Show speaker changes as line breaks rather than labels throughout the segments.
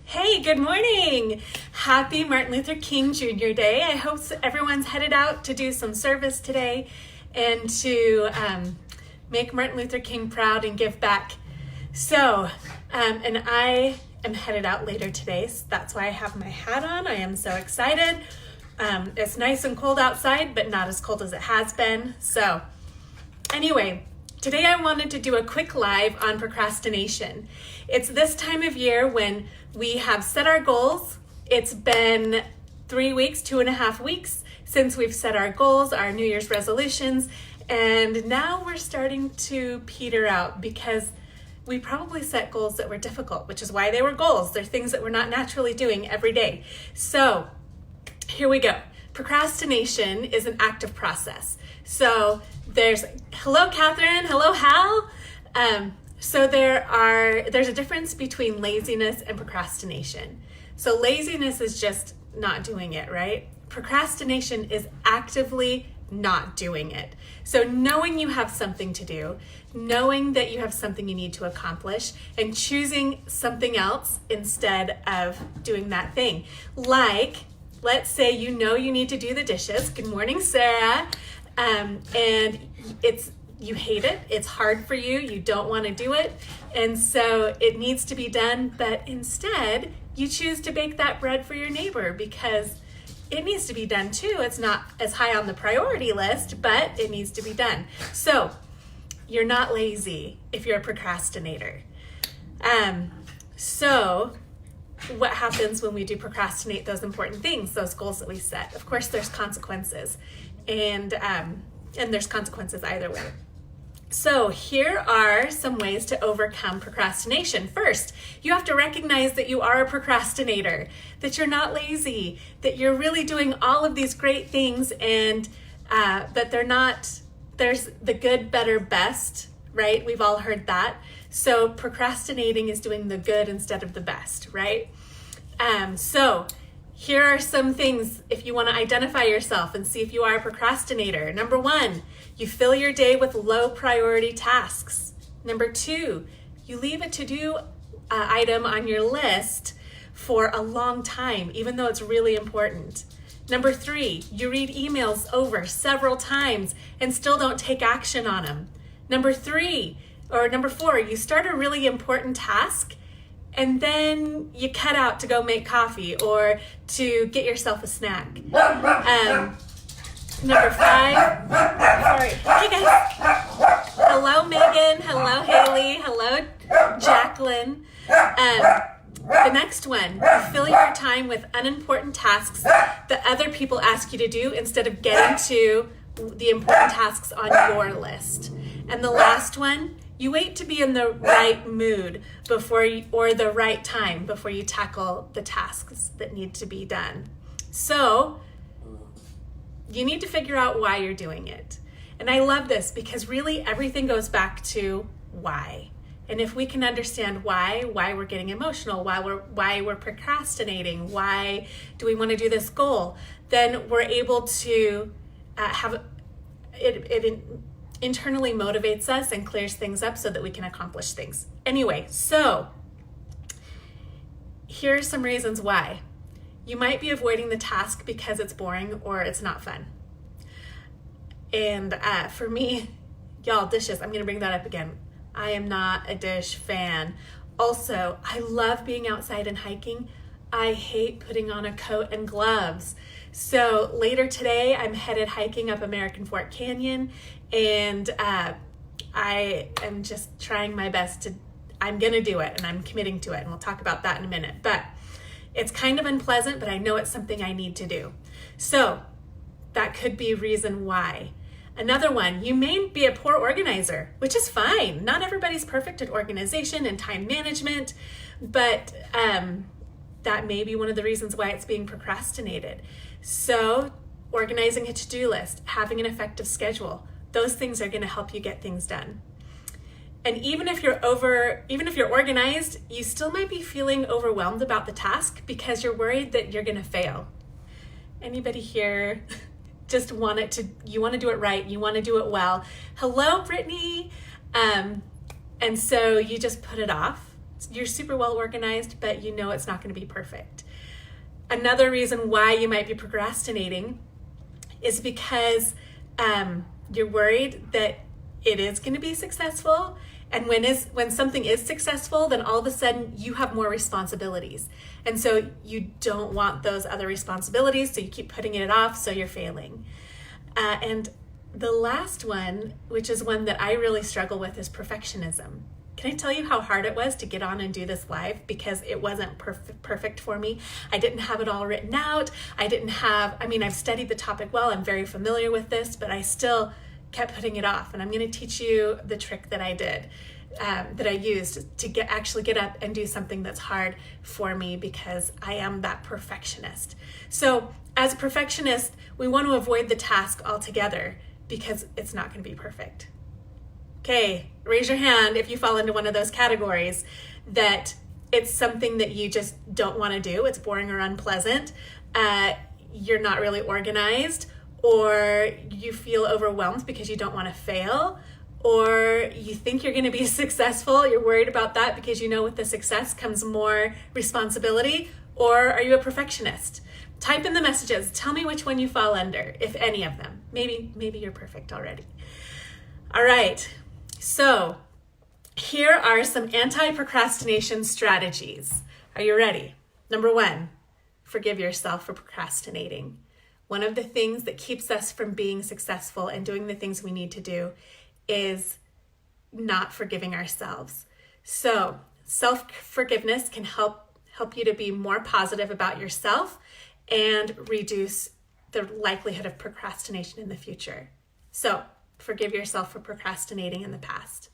Hey, good morning. Happy Martin Luther King Jr. Day. I hope everyone's headed out to do some service today and to make Martin Luther King proud and give back. So, and I am headed out later today, so that's why I have my hat on. I am so excited. It's nice and cold outside, but not as cold as it has been. So anyway, today I wanted to do a quick live on procrastination. It's this time of year when we have set our goals. It's been 3 weeks, 2.5 weeks since we've set our goals, our New Year's resolutions, and now we're starting to peter out because we probably set goals that were difficult, which is why they were goals. They're things that we're not naturally doing every day. So here we go. Procrastination is an active process. So there's, hello Catherine, hello Hal. So there's a difference between laziness and procrastination. So laziness is just not doing it, right? Procrastination is actively not doing it. So knowing you have something to do, knowing that you have something you need to accomplish, and choosing something else instead of doing that thing. Like, let's say you know you need to do the dishes. Good morning, Sarah. And you hate it, it's hard for you, you don't want to do it, and so it needs to be done, but instead you choose to bake that bread for your neighbor because it needs to be done too. It's not as high on the priority list, but it needs to be done. So you're not lazy if you're a procrastinator. So what happens when we do procrastinate those important things, those goals that we set? Of course, there's consequences, and there's consequences either way. So here are some ways to overcome procrastination. First, you have to recognize that you are a procrastinator, that you're not lazy, that you're really doing all of these great things, and that there's the good, better, best, right? We've all heard that. So procrastinating is doing the good instead of the best, right? So here are some things if you want to identify yourself and see if you are a procrastinator. Number 1, you fill your day with low priority tasks. Number 2, you leave a to-do item on your list for a long time, even though it's really important. Number 3, you read emails over several times and still don't take action on them. Number 4, you start a really important task and then you cut out to go make coffee or to get yourself a snack. Number 5, sorry. Hey guys. Hello Megan, hello Haley, hello Jacqueline. The next one, you fill your time with unimportant tasks that other people ask you to do instead of getting to the important tasks on your list. And the last one, you wait to be in the right mood or the right time before you tackle the tasks that need to be done. So you need to figure out why you're doing it. And I love this because really everything goes back to why. And if we can understand why we're getting emotional, why we're procrastinating, why do we want to do this goal, then we're able to have it internally motivates us and clears things up so that we can accomplish things. Anyway, so here are some reasons why. You might be avoiding the task because it's boring or it's not fun. And for me, y'all, dishes, I'm going to bring that up again. I am not a dish fan. Also, I love being outside and hiking. I hate putting on a coat and gloves. So later today, I'm headed hiking up American Fork Canyon, and I am just trying my best I'm gonna do it, and I'm committing to it, and we'll talk about that in a minute. But it's kind of unpleasant, but I know it's something I need to do. So that could be a reason why. Another one, you may be a poor organizer, which is fine. Not everybody's perfect at organization and time management, but that may be one of the reasons why it's being procrastinated. So organizing a to-do list, having an effective schedule, those things are going to help you get things done. And even if you're organized, you still might be feeling overwhelmed about the task because you're worried that you're going to fail. Anybody here just you want to do it right, you want to do it well? Hello, Brittany. And so you just put it off You're super well organized, but you know it's not going to be perfect. Another reason why you might be procrastinating is because you're worried that it is going to be successful. And when something is successful, then all of a sudden you have more responsibilities. And so you don't want those other responsibilities, so you keep putting it off, so you're failing. And the last one, which is one that I really struggle with, is perfectionism. Can I tell you how hard it was to get on and do this live? Because it wasn't perfect for me. I didn't have it all written out. I've studied the topic well. I'm very familiar with this, but I still kept putting it off. And I'm going to teach you the trick that I did, that I used to actually get up and do something that's hard for me, because I am that perfectionist. So as a perfectionist, we want to avoid the task altogether because it's not going to be perfect. Okay, raise your hand if you fall into one of those categories, that it's something that you just don't want to do. It's boring or unpleasant. You're not really organized, or you feel overwhelmed because you don't want to fail, or you think you're going to be successful. You're worried about that because you know with the success comes more responsibility. Or are you a perfectionist? Type in the messages. Tell me which one you fall under, if any of them. Maybe you're perfect already. All right. So here are some anti-procrastination strategies. Are you ready? Number 1, forgive yourself for procrastinating. One of the things that keeps us from being successful and doing the things we need to do is not forgiving ourselves. So self-forgiveness can help you to be more positive about yourself and reduce the likelihood of procrastination in the future. So forgive yourself for procrastinating in the past.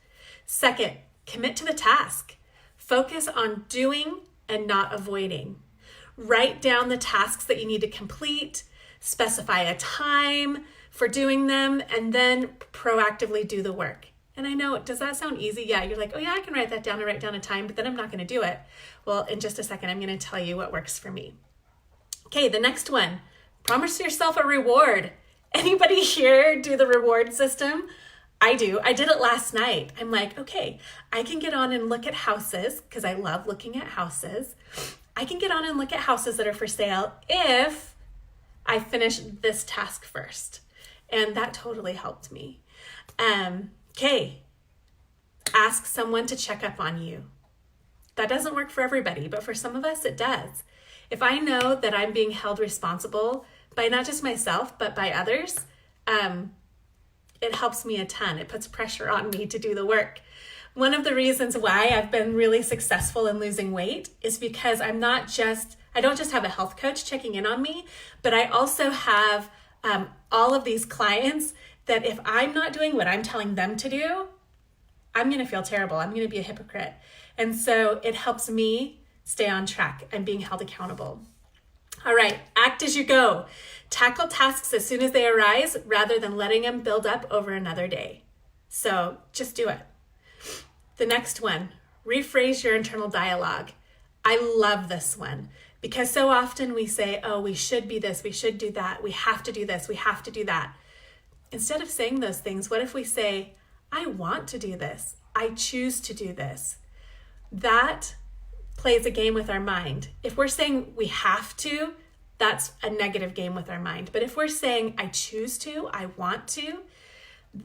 Second, commit to the task. Focus on doing and not avoiding. Write down the tasks that you need to complete, specify a time for doing them, and then proactively do the work. And I know, does that sound easy? Yeah, you're like, oh yeah, I can write that down and write down a time, but then I'm not going to do it. Well, in just a second, I'm going to tell you what works for me. Okay, the next one, promise yourself a reward. Anybody here do the reward system? I do. I did it last night. I'm like, okay, I can get on and look at houses because I love looking at houses. I can get on and look at houses that are for sale if I finish this task first. And that totally helped me. Okay, ask someone to check up on you. That doesn't work for everybody, but for some of us it does. If I know that I'm being held responsible by not just myself, but by others, it helps me a ton. It puts pressure on me to do the work. One of the reasons why I've been really successful in losing weight is because I don't just have a health coach checking in on me, but I also have all of these clients that if I'm not doing what I'm telling them to do, I'm going to feel terrible. I'm going to be a hypocrite. And so it helps me stay on track and being held accountable. All right, act as you go. Tackle tasks as soon as they arise rather than letting them build up over another day. So just do it. The next one, rephrase your internal dialogue. I love this one because so often we say, oh, we should be this, we should do that, we have to do this, we have to do that. Instead of saying those things, what if we say, I want to do this, I choose to do this? That plays a game with our mind. If we're saying we have to, that's a negative game with our mind. But if we're saying I choose to, I want to,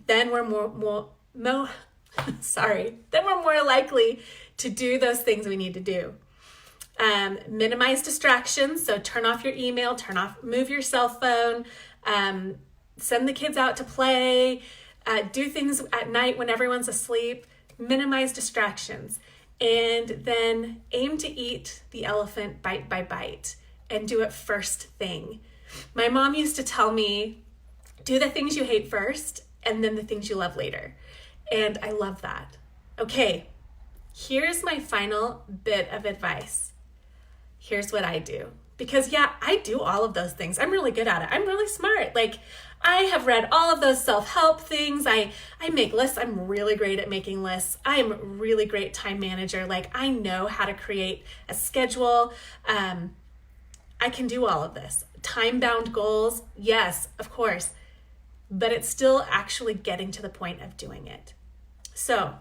then we're more likely to do those things we need to do. Minimize distractions. So turn off your email, move your cell phone, send the kids out to play, do things at night when everyone's asleep. Minimize distractions. And then aim to eat the elephant bite by bite and do it first thing. My mom used to tell me, do the things you hate first and then the things you love later. And I love that. Okay, here's my final bit of advice. Here's what I do. Because yeah, I do all of those things. I'm really good at it. I'm really smart. I have read all of those self-help things. I make lists. I'm really great at making lists. I'm a really great time manager. I know how to create a schedule. I can do all of this. Time-bound goals, yes, of course. But it's still actually getting to the point of doing it. So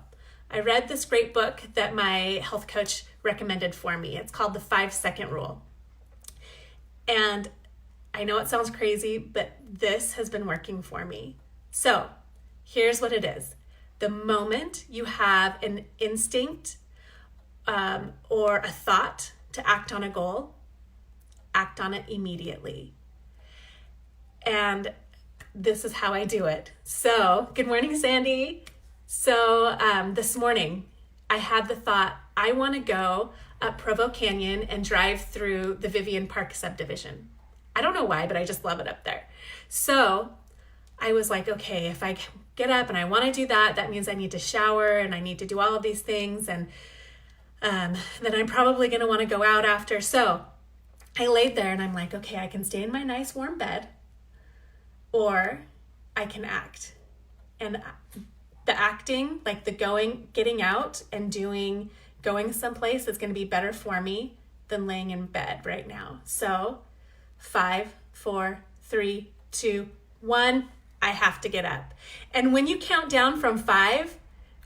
I read this great book that my health coach recommended for me. It's called The 5-Second Rule. And I know it sounds crazy, but this has been working for me. So here's what it is. The moment you have an instinct or a thought to act on a goal, act on it immediately. And this is how I do it. So, good morning, Sandy. So this morning, I had the thought, I want to go up Provo Canyon and drive through the Vivian Park subdivision. I don't know why, but I just love it up there. So I was like, okay, if I get up and I want to do that, that means I need to shower and I need to do all of these things. And then I'm probably going to want to go out after. So I laid there and I'm like, okay, I can stay in my nice warm bed or I can act. And the acting, like the getting out and going someplace is going to be better for me than laying in bed right now. So 5, 4, 3, 2, 1, I have to get up. And when you count down from 5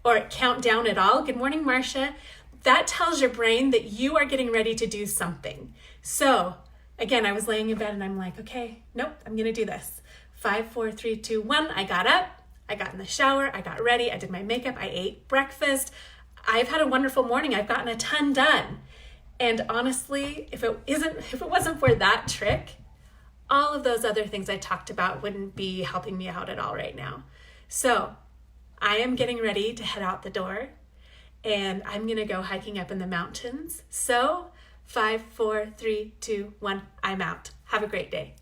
or count down at all, good morning, Marcia, that tells your brain that you are getting ready to do something. So again, I was laying in bed and I'm like, okay, nope, I'm going to do this. 5, 4, 3, 2, 1. I got up, I got in the shower, I got ready, I did my makeup, I ate breakfast. I've had a wonderful morning. I've gotten a ton done. And honestly, if it wasn't for that trick, all of those other things I talked about wouldn't be helping me out at all right now. So I am getting ready to head out the door and I'm going to go hiking up in the mountains. So 5, 4, 3, 2, 1, I'm out. Have a great day.